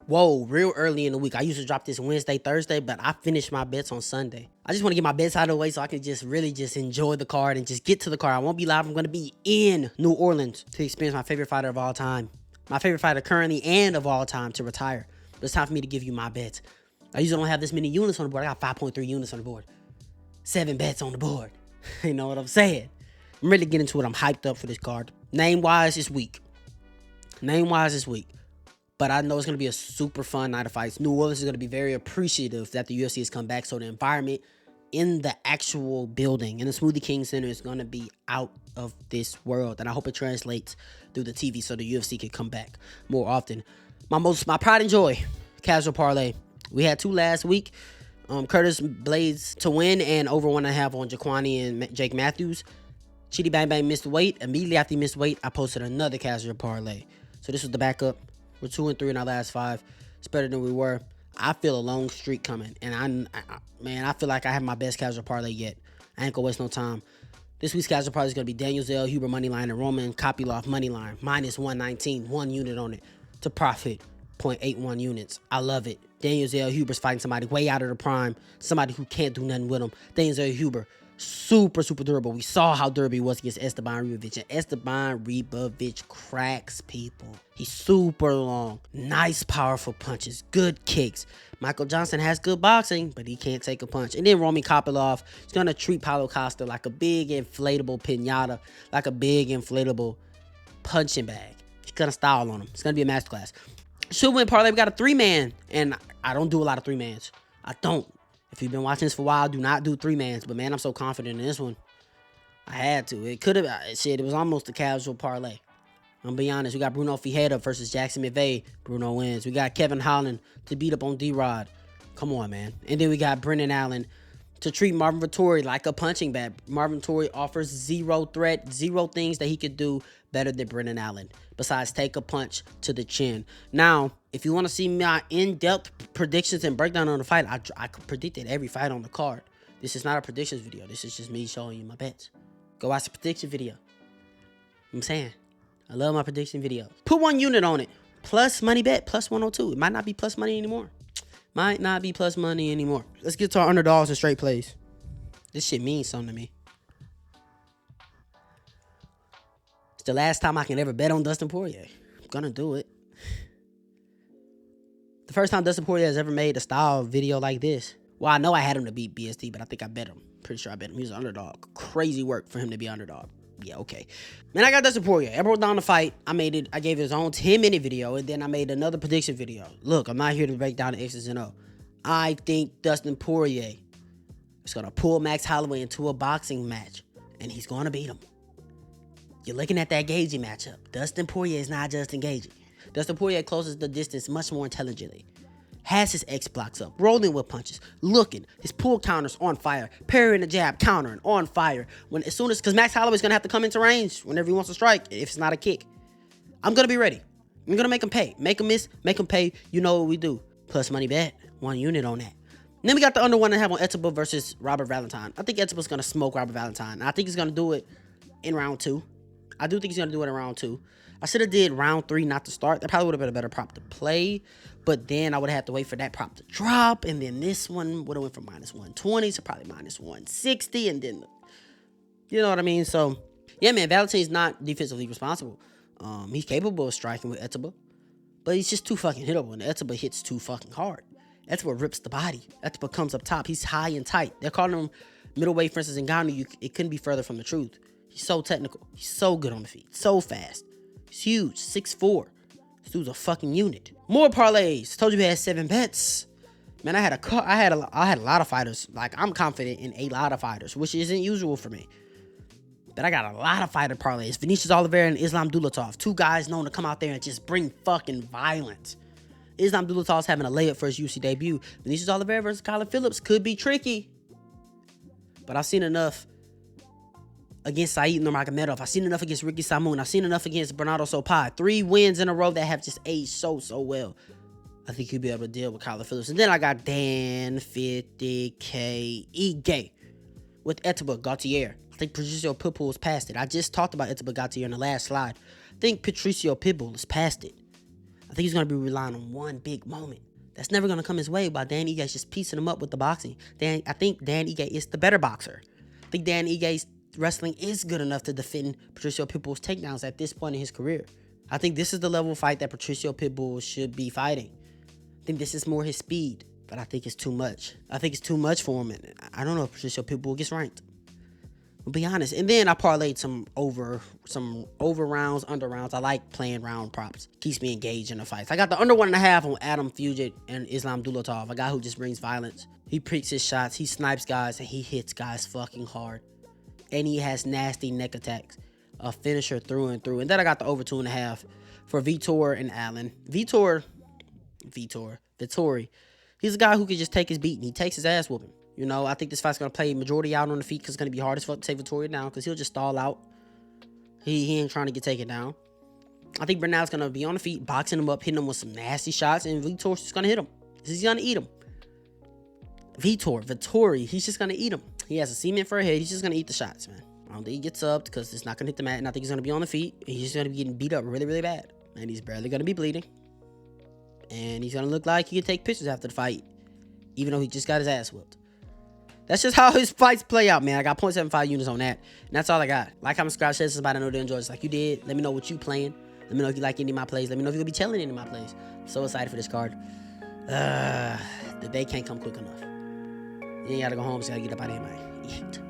Whoa, real early in the week. I usually drop this Wednesday, Thursday, but I finished my bets on Sunday. I just want to get my bets out of the way so I can just really just enjoy the card and just get to the card. I won't be live. I'm going to be in New Orleans to experience my favorite fighter of all time. My favorite fighter currently and of all time to retire. But it's time for me to give you my bets. I usually don't have this many units on the board. I got 5.3 units on the board. 7 bets on the board. You know what I'm saying? I'm ready to get into it. I'm hyped up for this card. Name-wise, it's weak. But I know it's going to be a super fun night of fights. New Orleans is going to be very appreciative that the UFC has come back. So the environment in the actual building, in the Smoothie King Center, is going to be out of this world. And I hope it translates through the TV so the UFC can come back more often. My pride and joy, casual parlay. We had 2 last week. Curtis Blades to win and over 1.5 on Jaquani and Jake Matthews. Chitty Bang Bang missed weight. Immediately after he missed weight, I posted another casual parlay. So this was the backup. We're 2-3 in our last 5. It's better than we were. I feel a long streak coming. And I feel like I have my best casual parlay yet. I ain't gonna waste no time. This week's casual parlay is gonna be Daniel Zell, Huber moneyline, and Roman Kopylov moneyline. Minus 119, 1 unit on it to profit 0.81 units. I love it. Daniel Zell, Huber's fighting somebody way out of the prime. Somebody who can't do nothing with him. Daniel Zell, Huber, super durable. We saw how durable he was against Esteban Ribovic. And Esteban Ribovic cracks people. He's super long. Nice, powerful punches. Good kicks. Michael Johnson has good boxing, but he can't take a punch. And then Roman Kopylov is going to treat Paulo Costa like a big inflatable pinata, like a big inflatable punching bag. He's going to style on him. It's going to be a masterclass. Should win parlay. We got a 3-man, and I don't do a lot of 3-mans. I don't. If you've been watching this for a while, do not do 3-mans. But, man, I'm so confident in this one. I had to. It could have, it was almost a casual parlay. I'm going to be honest. We got Bruno Fijeda versus Jackson McVeigh. Bruno wins. We got Kevin Holland to beat up on D-Rod. Come on, man. And then we got Brendan Allen to treat Marvin Vettori like a punching bag. Marvin Vettori offers 0 threat, 0 things that he could do better than Brendan Allen, besides take a punch to the chin. Now, if you want to see my in-depth predictions and breakdown on the fight, I predicted every fight on the card. This is not a predictions video. This is just me showing you my bets. Go watch the prediction video. I'm saying, I love my prediction videos. Put 1 unit on it. Plus money bet, plus 102. It might not be plus money anymore. Let's get to our underdogs and straight plays. This shit means something to me. It's the last time I can ever bet on Dustin Poirier. I'm gonna do it. The first time Dustin Poirier has ever made a style video like this. Well, I know I had him to beat BST, but I think I bet him. Pretty sure I bet him. He was an underdog. Crazy work for him to be underdog. Yeah, okay. Man, I got Dustin Poirier. I broke down the fight. I gave his own 10-minute video, and then I made another prediction video. Look, I'm not here to break down the X's and O. I think Dustin Poirier is going to pull Max Holloway into a boxing match, and he's going to beat him. You're looking at that Gaethje matchup. Dustin Poirier is not just engaging. Dustin Poirier closes the distance much more intelligently. Has his X blocks up, rolling with punches, looking, his pull counters on fire, parrying the jab, countering, on fire. Because Max Holloway's going to have to come into range whenever he wants to strike, if it's not a kick. I'm going to be ready. I'm going to make him pay. Make him miss, make him pay. You know what we do. Plus money bet, 1 unit on that. And then we got the under 1.5 on Etiba versus Robert Valentine. I think Etiba's going to smoke Robert Valentine. I think he's going to do it in round 2. I do think he's going to do it in round 2. I should have did round 3 not to start. That probably would have been a better prop to play. But then I would have had to wait for that prop to drop. And then this one would have went from minus 120 to probably minus 160. And then, you know what I mean? So, yeah, man, Valentine's not defensively responsible. He's capable of striking with Etiba. But he's just too fucking hittable. And Etiba hits too fucking hard. Etiba rips the body. Etiba comes up top. He's high and tight. They're calling him middleweight, for instance, in Ghana. It couldn't be further from the truth. He's so technical. He's so good on the feet. So fast. He's huge. 6'4". This dude's a fucking unit. More parlays. Told you we had 7 bets. Man, I had a lot of fighters. Like, I'm confident in a lot of fighters, which isn't usual for me. But I got a lot of fighter parlays. Vinicius Oliveira and Islam Dulatov. 2 guys known to come out there and just bring fucking violence. Islam Dulatov's having a layup for his UFC debut. Vinicius Oliveira versus Kyler Phillips could be tricky. But I've seen enough against Said Nurmagomedov. I've seen enough against Ricky Samoon. I've seen enough against Bernardo Sopai. 3 wins in a row that have just aged so well. I think he'll be able to deal with Kyler Phillips. And then I got Dan 50K Ige with Etiba Gautier. I think Patricio Pitbull is past it. I just talked about Etiba Gautier in the last slide. I think Patricio Pitbull is past it. I think he's going to be relying on one big moment. That's never going to come his way while Dan Ige just piecing him up with the boxing. I think Dan Ige is the better boxer. I think Dan Ige's wrestling is good enough to defend Patricio Pitbull's takedowns at this point in his career. I think this is the level of fight that Patricio Pitbull should be fighting. I think this is more his speed, but I think it's too much. I think it's too much for him, and I don't know if Patricio Pitbull gets ranked. I'll be honest. And then I parlayed some over rounds, under rounds. I like playing round props. Keeps me engaged in the fights. I got the under 1.5 on Adam Fugit and Islam Dulatov, a guy who just brings violence. He picks his shots, he snipes guys, and he hits guys fucking hard. And he has nasty neck attacks. A finisher through and through. And then I got the over 2.5 for Vitor and Allen. Vittori. He's a guy who can just take his beat, and he takes his ass whooping. You know, I think this fight's going to play majority out on the feet because it's going to be hard as fuck to take Vittori down because he'll just stall out. He ain't trying to get taken down. I think Bernal's going to be on the feet, boxing him up, hitting him with some nasty shots, and Vitor's just going to hit him. He's going to eat him. Vittori, he's just going to eat him. He has a cement for a head. He's just going to eat the shots, man. I don't think he gets up because it's not going to hit the mat, and I think he's going to be on the feet. He's just going to be getting beat up really, really bad. And he's barely going to be bleeding. And he's going to look like he can take pictures after the fight, even though he just got his ass whooped. That's just how his fights play out, man. I got 0.75 units on that. And that's all I got. Like, comment, subscribe, share, somebody I know they enjoy just like you did. Let me know what you playing. Let me know if you like any of my plays. Let me know if you're going to be telling any of my plays. I'm so excited for this card. The day can't come quick enough. You ain't got to go home, so you got to get up out of here, man. Eat.